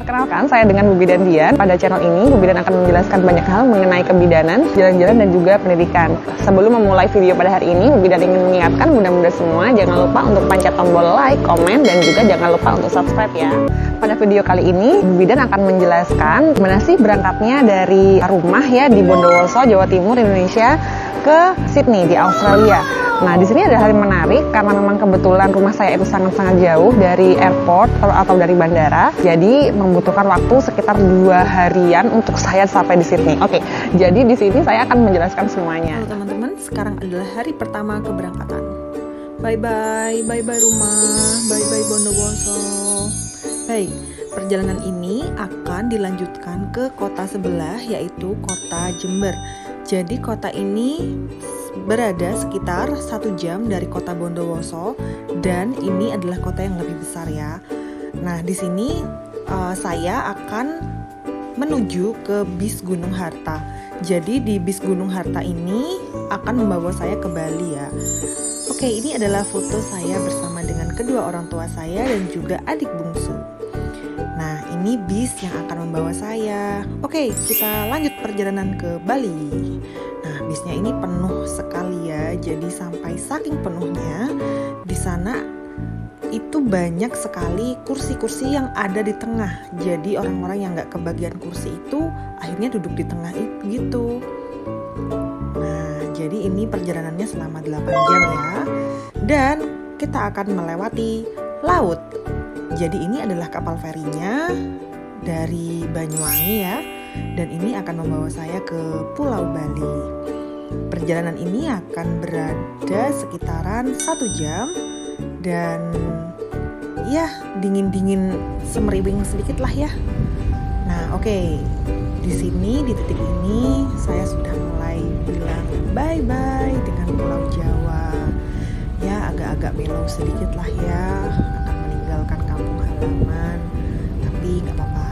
Perkenalkan, saya dengan Bu Bidan Dian. Pada channel ini, Bu Bidan akan menjelaskan banyak hal mengenai kebidanan, jalan-jalan, dan juga pendidikan. Sebelum memulai video pada hari ini, Bu Bidan ingin mengingatkan bunda-bunda semua, jangan lupa untuk pencet tombol like, komen, dan juga jangan lupa untuk subscribe ya. Pada video kali ini, Bu Bidan akan menjelaskan gimana sih berangkatnya dari rumah ya di Bondowoso, Jawa Timur, Indonesia ke Sydney di Australia. Nah, di sini ada hal yang menarik karena memang kebetulan rumah saya itu sangat-sangat jauh dari airport atau dari bandara. Jadi membutuhkan waktu sekitar 2 harian untuk saya sampai di Sydney. Oke, jadi di sini saya akan menjelaskan semuanya. Halo teman-teman, sekarang adalah hari pertama keberangkatan. Bye-bye rumah, bye-bye Bondowoso. Baik, perjalanan ini akan dilanjutkan ke kota sebelah, yaitu kota Jember. Jadi kota ini berada sekitar 1 jam dari kota Bondowoso dan ini adalah kota yang lebih besar ya. Nah, di sini saya akan menuju ke bis Gunung Harta. Jadi di bis Gunung Harta ini akan membawa saya ke Bali ya. Oke, ini adalah foto saya bersama dengan kedua orang tua saya dan juga adik bungsu. Nah, ini bis yang akan membawa saya. Oke, kita lanjut perjalanan ke Bali. Nah, bisnya ini penuh sekali ya. Jadi sampai saking penuhnya, di sana itu banyak sekali kursi-kursi yang ada di tengah. Jadi orang-orang yang nggak kebagian kursi itu akhirnya duduk di tengah itu gitu. Nah, jadi ini perjalanannya selama 8 jam ya. Dan kita akan melewati laut. Jadi ini adalah kapal ferinya dari Banyuwangi ya. Dan ini akan membawa saya ke Pulau Bali. Perjalanan ini akan berada sekitaran 1 jam. Dan ya dingin-dingin semeriwing sedikit lah ya. Nah oke, di sini di titik ini saya sudah mulai bilang bye-bye dengan Pulau Jawa. Ya agak-agak mellow sedikit lah ya, akan meninggalkan kampung halaman, tapi nggak apa-apa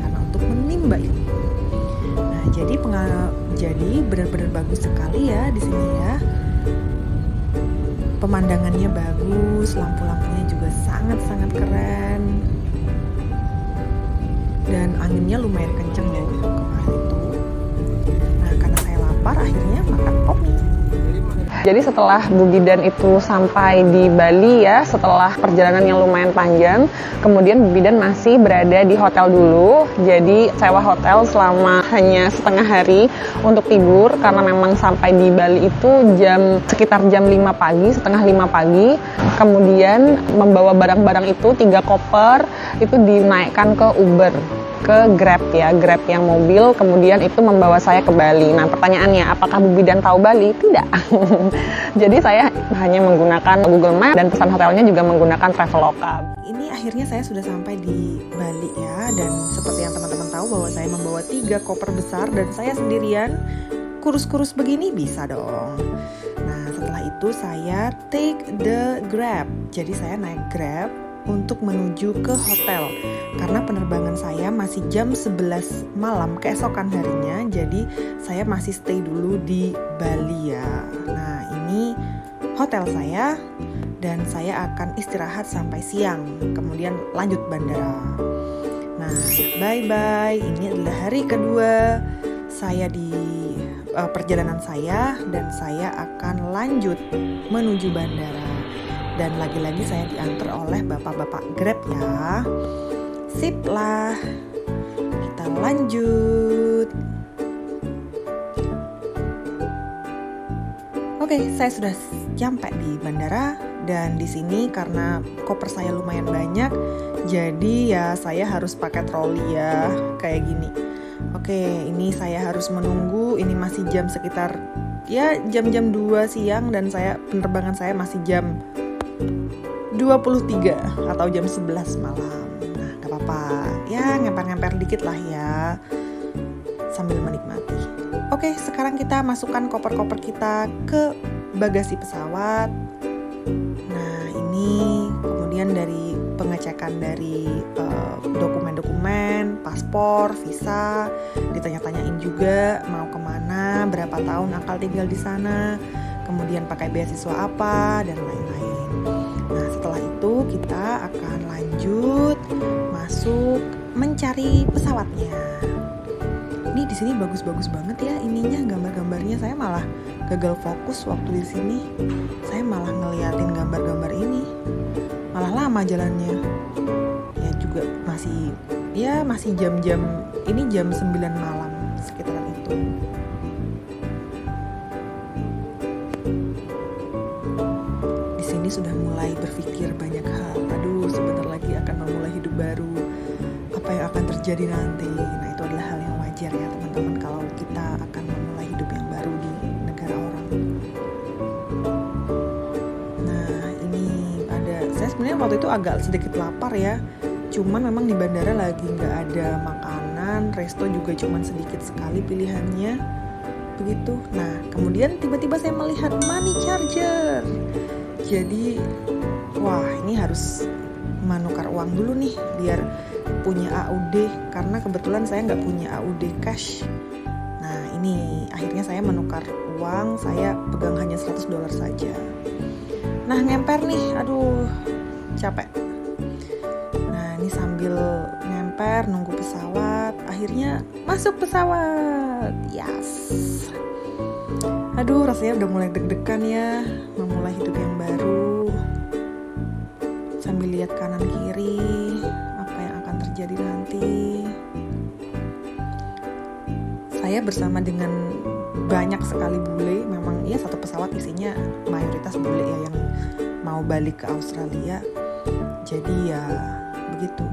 karena untuk menimba ilmu. Nah jadi benar-benar bagus sekali ya di sini ya. Pemandangannya bagus, lampu-lampunya juga sangat-sangat keren, dan anginnya lumayan kenceng loh kemarin itu. Nah karena saya lapar akhirnya makan kopi. Jadi setelah Bu Bidan itu sampai di Bali ya, setelah perjalanan yang lumayan panjang, kemudian Bu Bidan masih berada di hotel dulu. Jadi sewa hotel selama hanya setengah hari untuk tidur karena memang sampai di Bali itu sekitar jam 5 pagi, setengah 5 pagi. Kemudian membawa barang-barang itu 3 koper itu dinaikkan ke Uber, ke Grab ya, Grab yang mobil, kemudian itu membawa saya ke Bali. Nah pertanyaannya, apakah Bu Bidan tahu Bali? Tidak. Jadi saya hanya menggunakan Google Maps dan pesan hotelnya juga menggunakan Traveloka. Ini akhirnya saya sudah sampai di Bali ya, dan seperti yang teman-teman tahu bahwa saya membawa 3 koper besar dan saya sendirian, kurus-kurus begini bisa dong. Nah setelah itu saya take the Grab, jadi saya naik Grab untuk menuju ke hotel karena penerbangan saya masih jam 11 malam keesokan harinya, jadi saya masih stay dulu di Bali ya. Nah ini hotel saya dan saya akan istirahat sampai siang kemudian lanjut bandara. Nah bye-bye, ini adalah hari kedua saya di perjalanan saya dan saya akan lanjut menuju bandara. Dan lagi-lagi saya diantar oleh bapak-bapak Grab ya. Sip lah, kita lanjut. Oke, saya sudah sampai di bandara dan di sini karena koper saya lumayan banyak, jadi ya saya harus pakai troli ya, kayak gini. Oke, ini saya harus menunggu, ini masih jam sekitar ya jam-jam 2 siang dan penerbangan saya masih jam 23 atau jam 11 malam. Nah gak apa-apa ya, ngemper-ngemper dikit lah ya sambil menikmati. Oke, sekarang kita masukkan koper-koper kita ke bagasi pesawat. Nah ini kemudian dari pengecekan dari dokumen-dokumen, paspor, visa, ditanya-tanyain juga mau kemana, berapa tahun akal tinggal di sana, kemudian pakai beasiswa apa dan lain-lain. Nah setelah itu kita akan lanjut masuk mencari pesawatnya. Ini di sini bagus-bagus banget ya ininya, gambar-gambarnya. Saya malah gagal fokus waktu di sini. Saya malah ngeliatin gambar-gambar ini. Malah lama jalannya. Ya juga masih jam-jam, ini jam 9 malam sekitaran itu. Di sini sudah mulai berpikir banyak hal. Aduh, sebentar lagi akan memulai hidup baru. Apa yang akan terjadi nanti? Nah, itu adalah hal yang wajar ya teman-teman, kalau kita akan memulai hidup yang baru di negara orang. Nah, ini saya sebenarnya waktu itu agak sedikit lapar ya. Cuman memang di bandara lagi nggak ada makanan, resto juga cuman sedikit sekali pilihannya. Begitu. Nah, kemudian tiba-tiba saya melihat money charger. Jadi, wah ini harus menukar uang dulu nih biar punya AUD, karena kebetulan saya nggak punya AUD cash. Nah ini akhirnya saya menukar uang, saya pegang hanya $100 saja. Nah ngemper nih, aduh capek. Nah ini sambil ngemper nunggu pesawat, akhirnya masuk pesawat. Yes. Aduh rasanya udah mulai deg-degan ya, memulai hidup yang baru. Sambil lihat kanan kiri, apa yang akan terjadi nanti. Saya bersama dengan banyak sekali bule, memang ya satu pesawat isinya mayoritas bule ya yang mau balik ke Australia. Jadi ya begitu.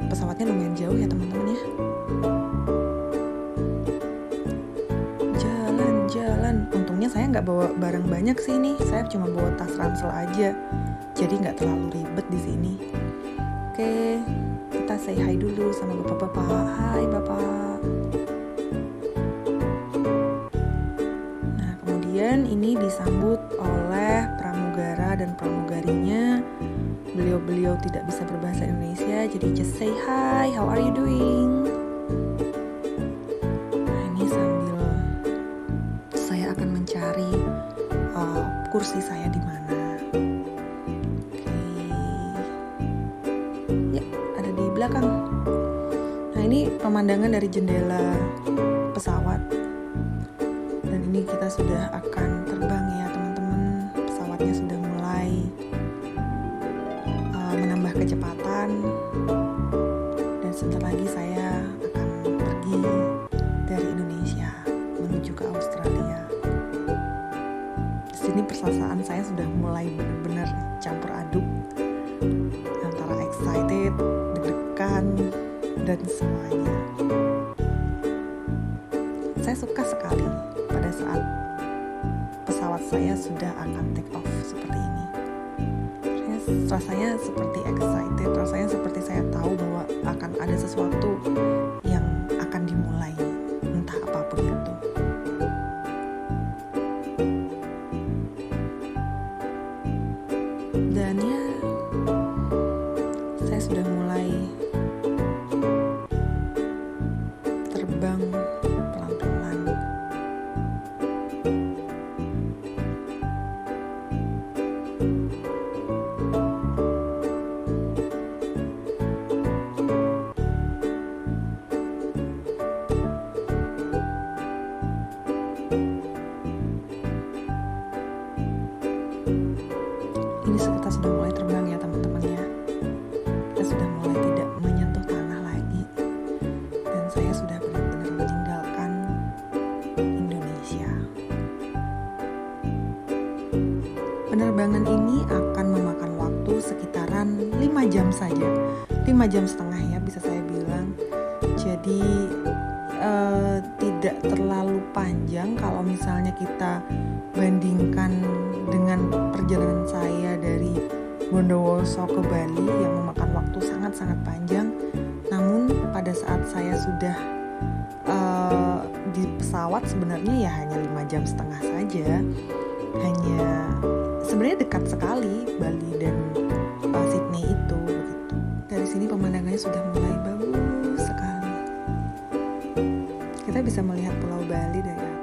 Pesawatnya lumayan jauh ya teman-teman ya. Jalan. Untungnya saya nggak bawa barang banyak sih ini. Saya cuma bawa tas ransel aja. Jadi nggak terlalu ribet di sini. Oke, kita say hi dulu sama bapak-bapak. Hai bapak. Nah kemudian ini disambut oleh pramugara dan pramugarinya. Beliau tidak bisa berbahasa Indonesia, jadi just say hi, how are you doing? Nah ini sambil saya akan mencari kursi saya di mana. Oke, ya ada di belakang. Nah ini pemandangan dari jendela pesawat. Dan ini kita sudah akan terbang ya teman-teman. Pesawatnya sudah mulai menambah kecepatan. Dan sebentar lagi saya akan pergi dari Indonesia menuju ke Australia. Di sini perasaan saya sudah mulai benar-benar campur aduk antara excited, deg-degan, dan semuanya. Saya suka sekali pada saat pesawat saya sudah akan take off seperti ini. Rasanya seperti excited, rasanya seperti saya tahu bahwa akan ada sesuatu yang akan dimulai, entah apapun itu. Dan ya, saya sudah mulai terbang pelan-pelan. Ini kita sudah mulai terbang ya teman-teman ya. Kita sudah mulai tidak menyentuh tanah lagi. Dan saya sudah benar-benar meninggalkan Indonesia. Penerbangan ini akan memakan waktu sekitaran 5 jam saja. 5 jam setengah ya bisa saya bilang. Jadi tidak terlalu panjang kalau misalnya kita bandingkan dengan perjalanan saya dari Bondowoso ke Bali yang memakan waktu sangat-sangat panjang. Namun pada saat saya sudah di pesawat sebenarnya ya hanya 5 jam setengah saja. Hanya sebenarnya dekat sekali Bali dan Sydney itu begitu. Dari sini pemandangannya sudah mulai bagus sekali. Kita bisa melihat Pulau Bali dari atas.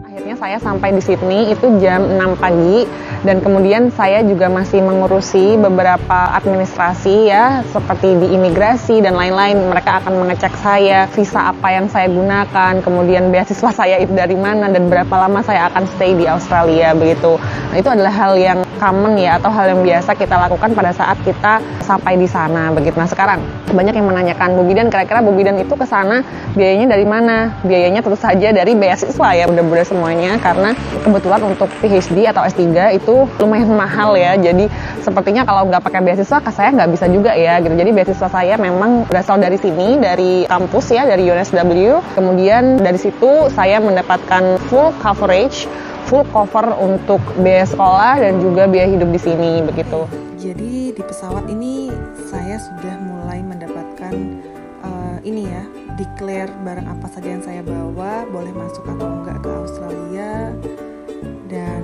Akhirnya saya sampai di Sydney itu jam 6 pagi Dan kemudian saya juga masih mengurusi beberapa administrasi ya, seperti di imigrasi dan lain-lain. Mereka akan mengecek saya, visa apa yang saya gunakan, kemudian beasiswa saya itu dari mana, dan berapa lama saya akan stay di Australia begitu. Nah, itu adalah hal yang common ya, atau hal yang biasa kita lakukan pada saat kita sampai di sana begitu. Nah, sekarang banyak yang menanyakan, Bu Bidan, kira-kira Bu Bidan itu ke sana biayanya dari mana? Biayanya tentu saja dari beasiswa ya, mudah-mudahan semuanya, karena kebetulan untuk PhD atau S3 itu lumayan mahal ya. Jadi sepertinya kalau nggak pakai beasiswa, saya nggak bisa juga ya gitu. Jadi beasiswa saya memang berasal dari sini, dari kampus ya, dari UNSW. Kemudian dari situ saya mendapatkan full cover untuk biaya sekolah dan juga biaya hidup di sini begitu. Jadi di pesawat ini saya sudah mulai mendapatkan ini ya, declare barang apa saja yang saya bawa, boleh masuk atau enggak ke Australia. Dan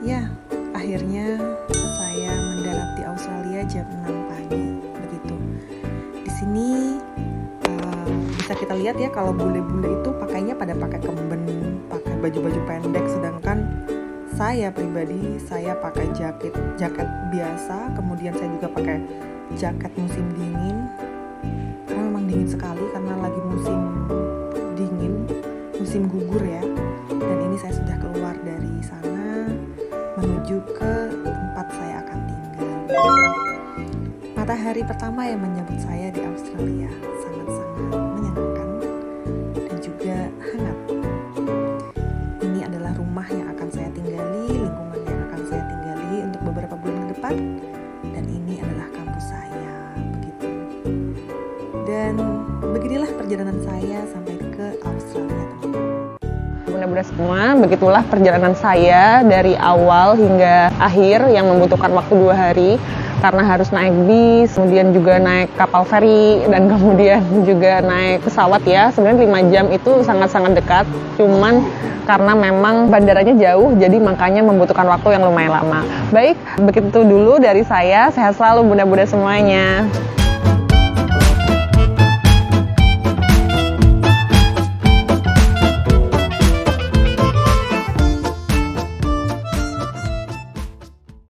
ya, akhirnya saya mendarat di Australia jam 6 pagi begitu. Di sini bisa kita lihat ya, kalau bule-bule itu pakainya pada pakai kemben, pakai baju-baju pendek, sedangkan saya pribadi saya pakai jaket biasa, kemudian saya juga pakai jaket musim dingin karena memang dingin sekali, karena lagi musim dingin, musim gugur ya. Dan ini saya sudah keluar dari sana menuju ke tempat saya akan tinggal. Matahari pertama yang menyambut saya di Australia sangat-sangat menyenangkan dan juga hangat. Ini adalah rumah yang akan saya tinggali, lingkungan yang akan saya tinggali untuk beberapa bulan ke depan, dan ini adalah kampus saya begitu. Dan beginilah perjalanan saya sampai ke Australia, teman-teman. Mudah-mudahan semua, begitulah perjalanan saya dari awal hingga akhir yang membutuhkan waktu 2 hari. Karena harus naik bis, kemudian juga naik kapal feri, dan kemudian juga naik pesawat ya. Sebenarnya 5 jam itu sangat-sangat dekat, cuman karena memang bandaranya jauh, jadi makanya membutuhkan waktu yang lumayan lama. Baik, begitu dulu dari saya. Sehat selalu Bunda-Bunda semuanya.